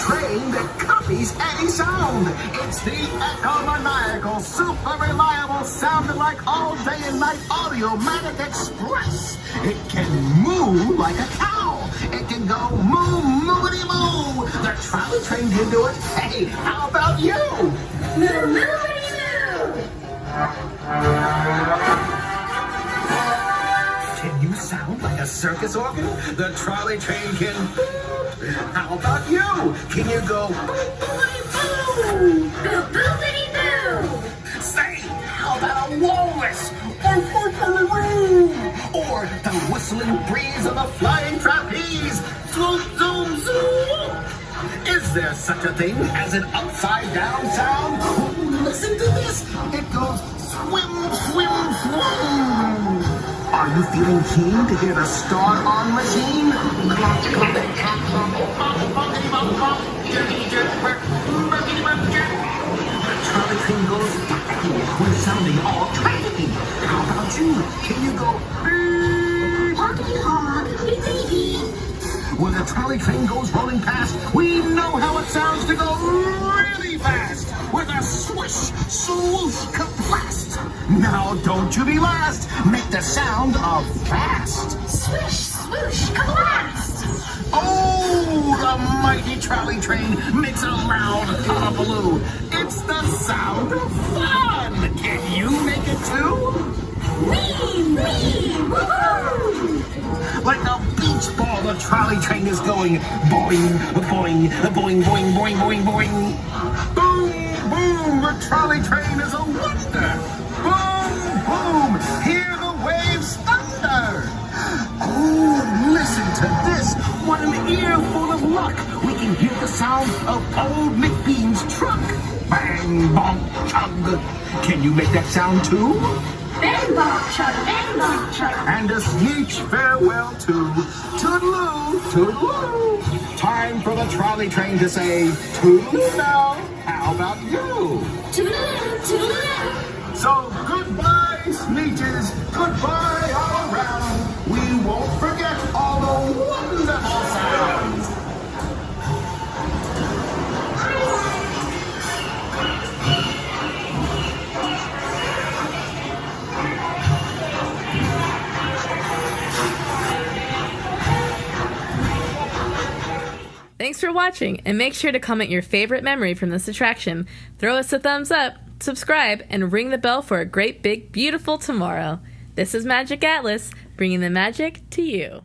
train that copies any sound. It's the echo-maniacal, super reliable, sounding like all day and night audio Magiq Express. It can moo like a cow. It can go moo, moody moo. The trolley train can do it. Hey, how about you? Moo, moody moo. Can you sound like a circus organ? The trolley train can. How about you? Can you go Boo, boopity boo. say, how about a walrus? Or the whistling breeze of a flying trapeze? Zoom, zoom, zoom. Is there such a thing as an upside down sound? Listen to this. It goes swim, swim, swim. Are you feeling keen to hear the start on machine? The trolley train goes we're sounding all crazy. How about you? Can you go beep? Honky honk, beep beep. When the trolley train goes rolling past, we know how it sounds to go really fast with a swish, swoosh, kablast. Now don't you be last. Make the sound of fast. Swish, swoosh, kablast. Oh, the mighty trolley train makes a loud hullabaloo. It's the sound of fun. Can you make it too? Wee, wee, woohoo. Like a beach ball, the trolley train is going boing, boing, boing, boing, boing, boing, boing. Boom, boom, the trolley train is a wonder. Boom, boom, hear the waves thunder. Oh, listen to this. What an earful of luck. We can hear the sound of old McBean's truck. Bang, bonk, chug. Can you make that sound too? Bang bong chug, bang bong chug. And a sneech farewell to toodaloo, toodaloo. Time for the trolley train to say toodaloo now. How about you? Toodaloo, toodaloo. So goodbye, sneeches. Goodbye all around. We won't forget all the wonderful sounds. Thanks for watching, and make sure to comment your favorite memory from this attraction. Throw us a thumbs up, subscribe, and ring the bell for a great big beautiful tomorrow. This is Magiq Atlas, bringing the magic to you.